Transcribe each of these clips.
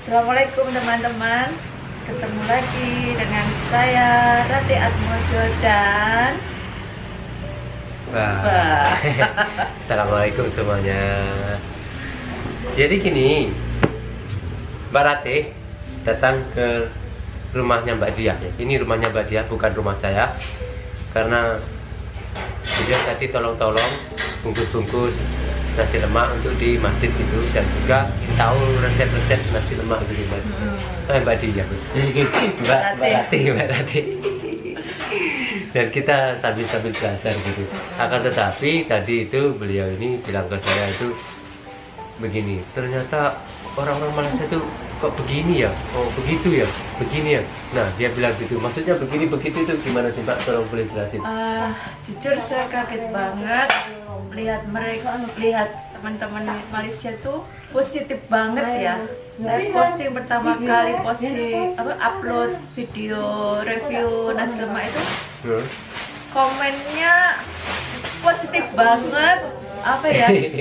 Assalamualaikum teman-teman. Ketemu lagi dengan saya Rati Atmojo dan Assalamualaikum semuanya. Jadi gini, Mbak Rati datang ke rumahnya Mbak Dia ya. Ini rumahnya Mbak Dia, bukan rumah saya. Karena dia tadi tolong-tolong bungkus-bungkus nasi lemak untuk di masjid gitu, dan juga tahu resep-resep nasi lemak gitu Mbak. Mbak Dia, Mbak Rati. Dan kita sambil belajar gitu. Akan tetapi tadi itu beliau ini bilang ke saya itu begini, ternyata orang-orang Malaysia itu kok begini ya, oh begitu ya, begini ya. Nah dia bilang gitu, maksudnya begini begitu itu gimana sih Mbak? Tolong boleh jelasin. Jujur saya kaget banget lihat teman-teman Malaysia tuh positif banget ya. Saya posting pertama kali upload video review nasi lemak itu, komennya positif banget,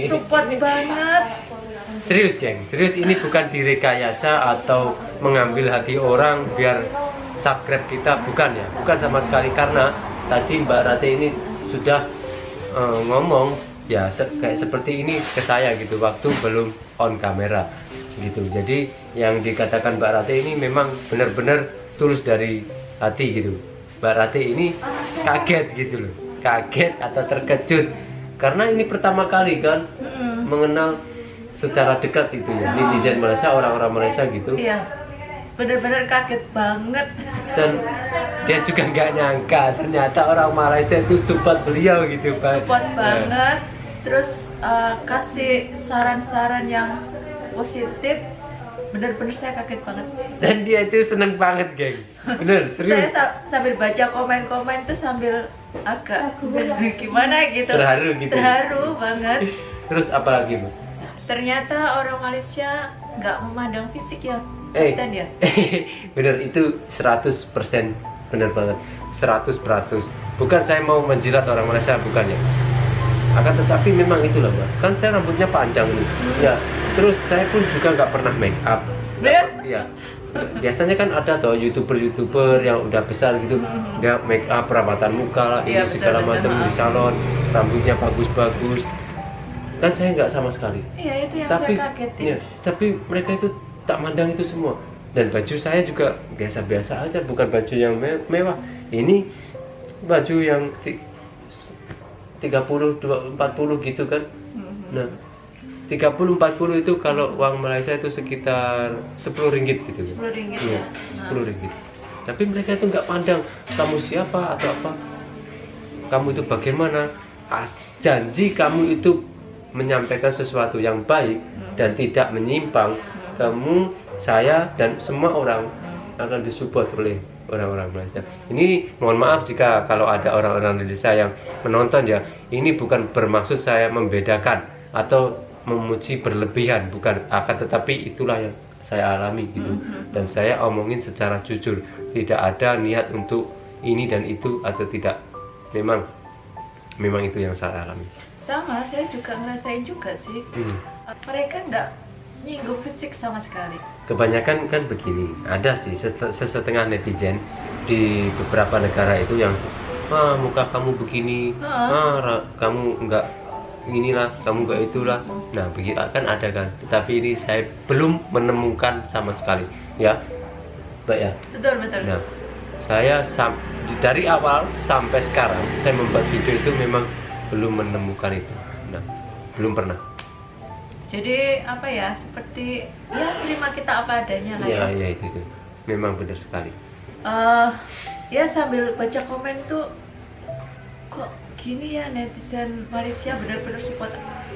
support banget. Serius geng, serius, ini bukan direkayasa atau mengambil hati orang biar subscribe kita, bukan ya, bukan sama sekali. Karena tadi Mbak Rati ini sudah ngomong ya kayak seperti ini ke saya gitu waktu belum on kamera gitu. Jadi yang dikatakan Mbak Rati ini memang benar-benar tulus dari hati gitu. Mbak Rati ini kaget gitu loh, kaget atau terkejut karena ini pertama kali kan mengenal secara dekat itu ya netizen Malaysia, orang-orang Malaysia gitu. Iya, benar-benar kaget banget. Dan dia juga nggak nyangka ternyata orang Malaysia itu support beliau gitu Pak. Support banget, terus kasih saran-saran yang positif. Bener-bener saya kaget banget. Dan dia itu seneng banget geng, bener serius. Saya sambil baca komen-komen tuh sambil agak gimana gitu, Terharu gitu. Terharu banget. Terus apa lagi Bu? Ternyata orang Malaysia nggak memandang fisik ya, Kapten ya. Bener, itu 100% bener banget, 100%. Bukan saya mau menjilat orang Malaysia, bukan ya. Akan tetapi memang itulah Mbak, kan saya rambutnya panjang nih, ya. Terus saya pun juga nggak pernah make up, ya. Biasanya kan ada toh youtuber yang udah besar gitu, dia make up, perawatan muka lah, ini segala macam di salon, rambutnya bagus-bagus. Kan saya nggak sama sekali. Iya, itu yang saya kaget ya. Tapi mereka itu tak mandang itu semua. Dan baju saya juga biasa-biasa aja, bukan baju yang mewah. Ini baju yang 30, 40 gitu kan. Nah 30-40 itu kalau uang Malaysia itu sekitar 10 ringgit gitu. 10 ringgit ya? 10 ringgit. Tapi mereka itu nggak pandang kamu siapa atau apa, kamu itu bagaimana. Janji kamu itu menyampaikan sesuatu yang baik dan tidak menyimpang, kamu, saya, dan semua orang akan disupport oleh orang-orang Malaysia. Ini mohon maaf jika kalau ada orang-orang Indonesia yang menonton ya, ini bukan bermaksud saya membedakan atau memuji berlebihan, bukan. Akan tetapi itulah yang saya alami gitu, dan saya omongin secara jujur, tidak ada niat untuk ini dan itu atau tidak. Memang itu yang saya alami. Sama, saya juga ngerasain juga sih. Mereka nggak nyinggung fisik sama sekali. Kebanyakan kan begini, ada sih setengah netizen di beberapa negara itu yang muka kamu begini, kamu nggak inilah, kamu nggak itulah. Nah begitu kan ada kan, tapi ini saya belum menemukan sama sekali ya Mbak ya. Betul. Nah saya dari awal sampai sekarang saya membuat video itu memang belum menemukan itu. Nah belum pernah. Jadi seperti ya terima kita apa adanya lah ya. Ya itu memang benar sekali. Ya sambil baca komen tuh, kok gini ya netizen Malaysia benar-benar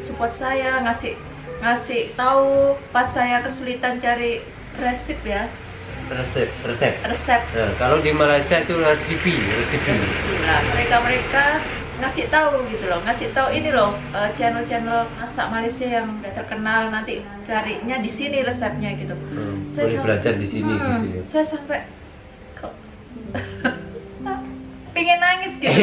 support saya, ngasih tahu pas saya kesulitan cari resep ya. Resep. Nah, kalau di Malaysia itu resipi. Nah, mereka ngasih tahu gitu loh, ini loh channel-channel masak Malaysia yang udah terkenal, nanti carinya di sini resepnya gitu. Boleh belajar di sini gitu ya. Saya sampai kok pengen nangis gitu.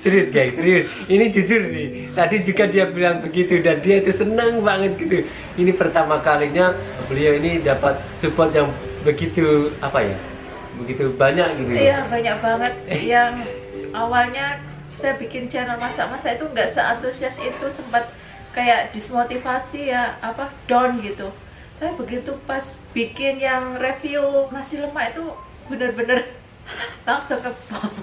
Serius guys, serius. Ini jujur nih. Tadi juga dia bilang begitu dan dia itu senang banget gitu. Ini pertama kalinya beliau ini dapat support yang begitu apa ya, begitu banyak gitu. Iya, banyak banget. Yang awalnya saya bikin channel masak-masak itu nggak seantusias itu, sempat kayak dismotivasi ya, apa down gitu. Tapi begitu pas bikin yang review nasi lemak itu bener-bener langsung kebom.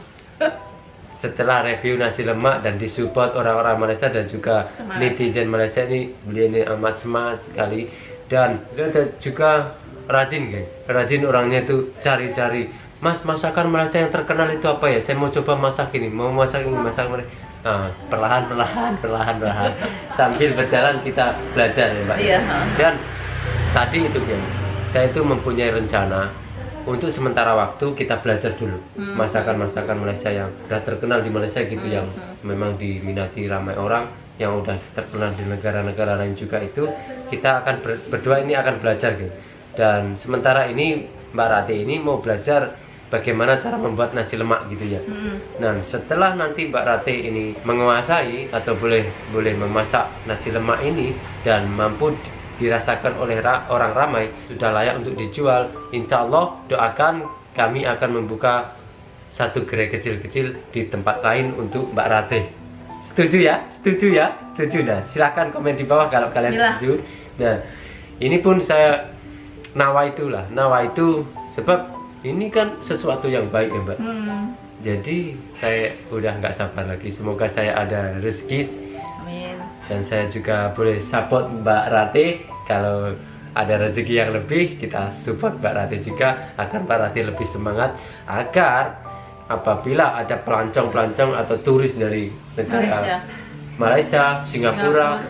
Setelah review nasi lemak dan disupport orang-orang Malaysia dan juga Semangat. netizen Malaysia ini, beliau ini amat semangat sekali. Dan beliau juga rajin, geng. Rajin orangnya itu cari-cari, Mas, masakan Malaysia yang terkenal itu apa ya? Saya mau coba masak ini, mau masak ini, masak ini. Nah, perlahan sambil berjalan kita belajar ya, Mbak. Iya. Dan tadi itu, geng, saya itu mempunyai rencana untuk sementara waktu kita belajar dulu masakan-masakan Malaysia yang udah terkenal di Malaysia gitu, yang memang diminati ramai orang, yang udah terkenal di negara-negara lain juga. Itu kita akan berdua ini akan belajar gitu. Dan sementara ini Mbak Ratih ini mau belajar bagaimana cara membuat nasi lemak gitu ya. Nah, setelah nanti Mbak Ratih ini menguasai atau boleh memasak nasi lemak ini dan mampu dirasakan oleh orang ramai, sudah layak untuk dijual, insya Allah doakan kami akan membuka satu gerai kecil-kecil di tempat lain untuk Mbak Ratih. Setuju ya? Setuju ya? Setuju. Nah, silahkan komen di bawah kalau kalian setuju. Nah, ini pun saya nawa itu sebab ini kan sesuatu yang baik ya, Mbak. Jadi saya udah nggak sabar lagi, semoga saya ada rezeki. Amin. Dan saya juga boleh support Mbak Ratih. Kalau ada rezeki yang lebih, kita support Mbak Ratih juga, agar Mbak Ratih lebih semangat, agar apabila ada pelancong-pelancong atau turis dari negara Malaysia, Singapura,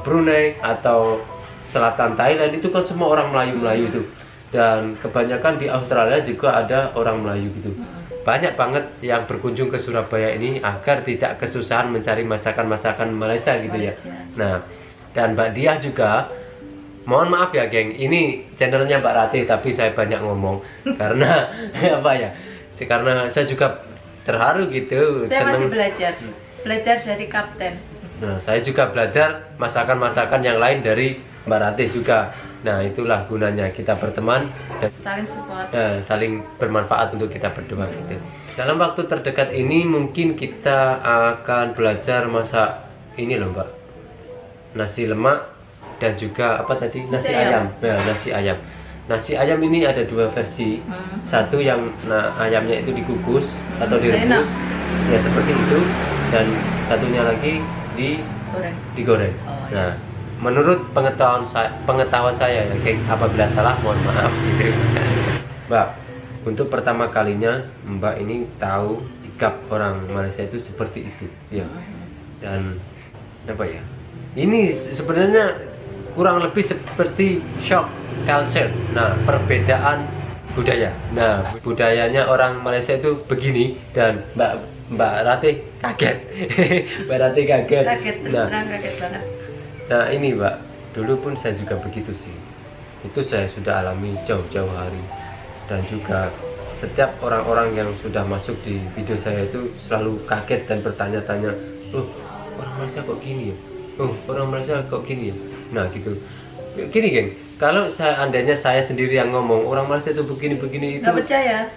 Brunei atau selatan Thailand, itu kan semua orang Melayu itu. Dan kebanyakan di Australia juga ada orang Melayu gitu. Banyak banget yang berkunjung ke Surabaya ini agar tidak kesusahan mencari masakan-masakan Malaysia gitu ya. Nah, dan Mbak Diah juga, mohon maaf ya geng, ini channelnya Mbak Ratih tapi saya banyak ngomong karena apa ya? Karena saya juga terharu gitu. Saya seneng. masih belajar dari kapten. Nah, saya juga belajar masakan-masakan yang lain dari Mbak Ratih juga. Nah, itulah gunanya kita berteman dan Saling support. saling bermanfaat untuk kita berdua gitu. Dalam waktu terdekat ini mungkin kita akan belajar masak ini loh, Mbak, nasi lemak dan juga apa tadi, nasi ayam. Ya, nasi ayam. Nasi ayam ini ada dua versi. Satu yang ayamnya itu dikukus atau direbus, ya seperti itu, dan satunya lagi digoreng. Nah, menurut pengetahuan saya ya, apabila salah mohon maaf gitu. Mbak, untuk pertama kalinya Mbak ini tahu sikap orang Malaysia itu seperti itu ya. Dan apa ya, ini sebenarnya kurang lebih seperti shock culture. Nah, perbedaan budaya. Nah, budayanya orang Malaysia itu begini dan Mbak Ratih kaget. Mbak Ratih kaget. Kaget banget. Nah ini Mbak, dulu pun saya juga begitu sih. Itu saya sudah alami jauh-jauh hari. Dan juga setiap orang-orang yang sudah masuk di video saya itu selalu kaget dan bertanya-tanya, "Oh, orang Malaysia kok gini ya? Oh, orang Malaysia kok gini ya?" Nah gitu. Gini geng, kalau seandainya saya sendiri yang ngomong orang Malaysia itu begini-begini itu, nggak percaya.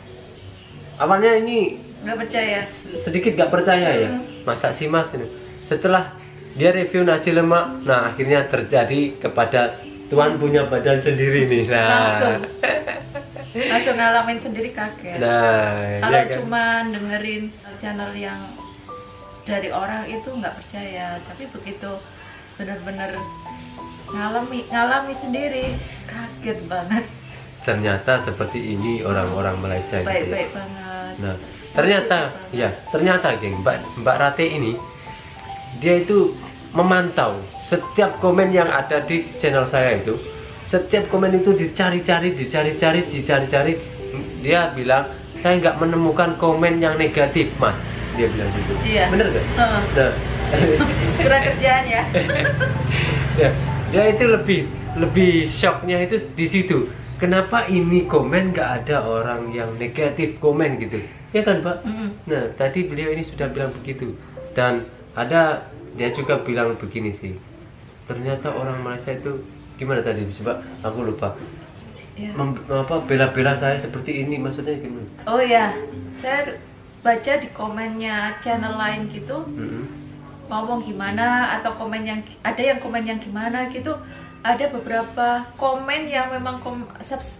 Awalnya ini Nggak percaya. sedikit gak percaya ya. Masa sih Mas ini? Setelah dia review nasi lemak, nah akhirnya terjadi kepada Tuhan punya badan sendiri nih. Nah, langsung ngalamin sendiri, kaget. Nah, kalau ya kan? cuma dengerin channel yang dari orang itu nggak percaya, tapi begitu benar-benar ngalami sendiri, kaget banget. Ternyata seperti ini orang-orang Malaysia gitu ya. Baik-baik banget. Nah, ternyata geng, Mbak Ratih ini dia itu memantau setiap komen yang ada di channel saya itu. Setiap komen itu dicari-cari. Dia bilang, saya nggak menemukan komen yang negatif, Mas. Dia bilang gitu. Iya. Bener gak? Nah, kurang kerjaan ya. ya, dia itu lebih shocknya itu di situ. Kenapa ini komen nggak ada orang yang negatif komen gitu? Ya kan, Pak? Nah, tadi beliau ini sudah bilang begitu. Dan dia juga bilang begini sih. Ternyata orang Malaysia itu gimana tadi coba aku lupa. Ya. Bela-bela saya seperti ini maksudnya gimana? Oh ya, saya baca di komennya channel lain gitu, ngomong gimana atau ada yang komen yang gimana gitu. Ada beberapa komen yang memang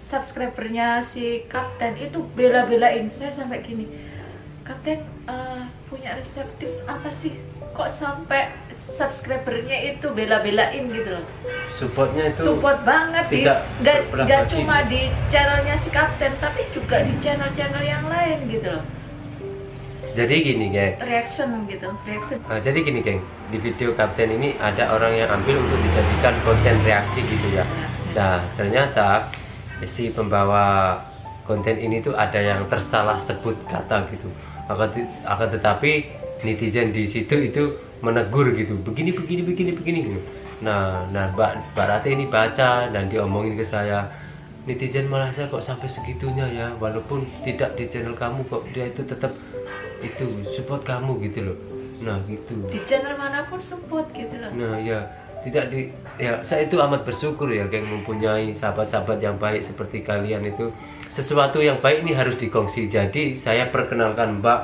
subscribernya si Kapten itu bela-belain saya sampai gini. Kapten punya resep tips apa sih? Kok sampai subscribernya itu bela-belain gitu loh? Supportnya itu Support banget, tidak nggak cuma di channelnya si Kapten, tapi juga di channel-channel yang lain gitu loh. Jadi gini geng, Reaction. jadi gini geng, di video Kapten ini ada orang yang ambil untuk dijadikan konten reaksi gitu ya. Nah ternyata si pembawa konten ini tuh ada yang tersalah sebut kata gitu. Akan tetapi netizen di situ itu menegur gitu, begini gitu. Nah Mbak Rati ini baca dan diomongin ke saya, netizen Malaysia kok sampai segitunya ya, walaupun tidak di channel kamu kok dia itu tetap itu support kamu gitu loh. Nah gitu, Di channel manapun support gitu loh. nah ya tidak di ya, saya itu amat bersyukur ya geng, mempunyai sahabat-sahabat yang baik seperti kalian. Itu sesuatu yang baik ini harus dikongsi. Jadi saya perkenalkan Mbak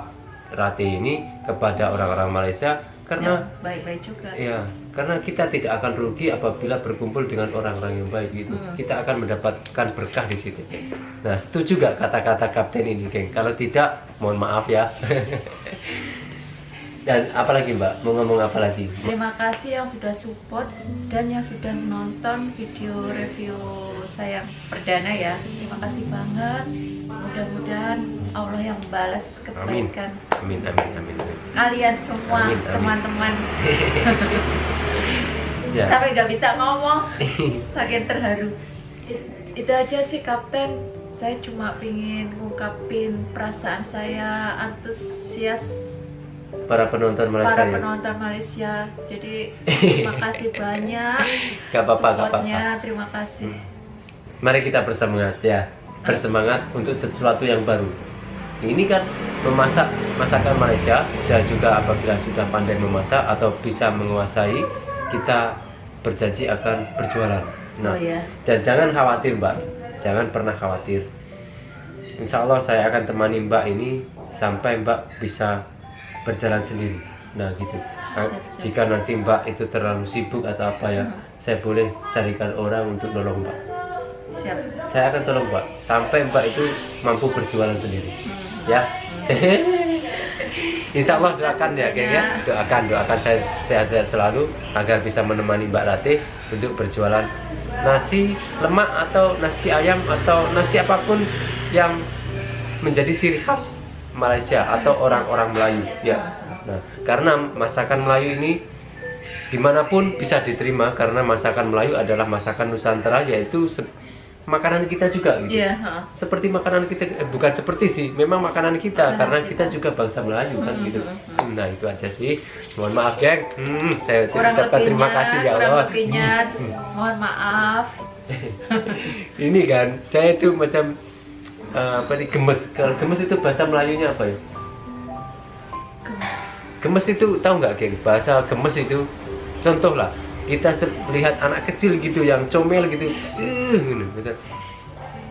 Rati ini kepada orang-orang Malaysia karena Baik-baik juga. ya, karena kita tidak akan rugi apabila berkumpul dengan orang-orang yang baik gitu. Kita akan mendapatkan berkah di situ. Nah, setuju gak kata-kata Kapten ini, geng? Kalau tidak, mohon maaf ya. Dan apalagi Mbak, mau ngomong apa lagi? Terima kasih yang sudah support dan yang sudah nonton video review saya yang perdana ya. Terima kasih banget. Mudah-mudahan Allah yang balas kebaikan Amin. kalian semua, Amin. teman-teman. Ya. Sampai nggak bisa ngomong, saking terharu. Itu aja sih Kapten. Saya cuma pingin ngungkapin perasaan saya antusias Para penonton Malaysia. para penonton Malaysia. Jadi terima kasih banyak. Gak apa-apa. Supportnya, terima kasih. Mari kita bersemangat ya. Bersemangat untuk sesuatu yang baru. Ini kan memasak masakan Malaysia, dan juga apabila sudah pandai memasak atau bisa menguasai, kita berjanji akan berjualan. Nah, Oh ya. dan jangan khawatir Mbak, jangan pernah khawatir. Insya Allah saya akan temani Mbak ini sampai Mbak bisa berjalan sendiri. Nah gitu. Nah, Siap. jika nanti Mbak itu terlalu sibuk atau apa ya, saya boleh carikan orang untuk nolong Mbak. Siap. Saya akan tolong Mbak sampai Mbak itu mampu berjualan sendiri. Ya. Insya Allah doakan ya geng ya. Doakan saya sehat-sehat selalu agar bisa menemani Mbak Rati untuk berjualan nasi lemak atau nasi ayam atau nasi apapun yang menjadi ciri khas Malaysia atau orang-orang Melayu ya. Nah, karena masakan Melayu ini dimanapun bisa diterima, karena masakan Melayu adalah masakan Nusantara, yaitu makanan kita juga gitu. Iya, Seperti makanan kita, bukan seperti sih, memang makanan kita, karena kita juga bangsa Melayu kan gitu. Nah itu aja sih. Mohon maaf geng, saya ucapkan terima kasih ya Allah. Mohon maaf. Ini kan saya itu macam apa nih, gemes. Kalau gemes itu bahasa Melayunya apa ya? Gemes itu tahu nggak geng? Bahasa gemes itu contoh lah, kita lihat anak kecil gitu yang comel gitu, gitu.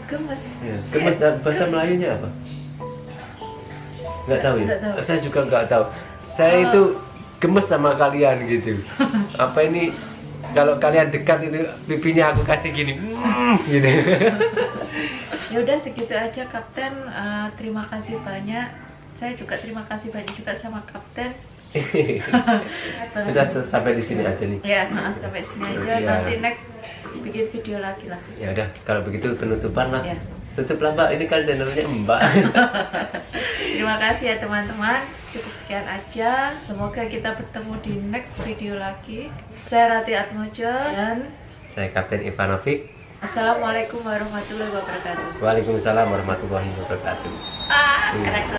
Gemes. Ya, gemes dan bahasa Melayunya apa? Nggak tahu ya? Nggak tahu. Saya juga nggak tahu. Saya itu gemes sama kalian gitu. Apa ini? Kalau kalian dekat itu pipinya aku kasih gini, gitu. Ya udah segitu aja Kapten. Terima kasih banyak. Saya juga terima kasih banyak juga sama Kapten. Sudah sampai di sini aja nih. Ya, sampai sini aja. Ya. Nanti next bikin video lagi lah. Ya udah, kalau begitu penutupan lah. Ya. Tutuplah Mbak, ini kan channelnya Mbak. Terima kasih ya teman-teman. Cukup sekian aja. Semoga kita bertemu di next video lagi. Saya Rati Atmojo dan Saya Kapten Ivanovic. Assalamualaikum warahmatullahi wabarakatuh. Waalaikumsalam warahmatullahi wabarakatuh. Keren.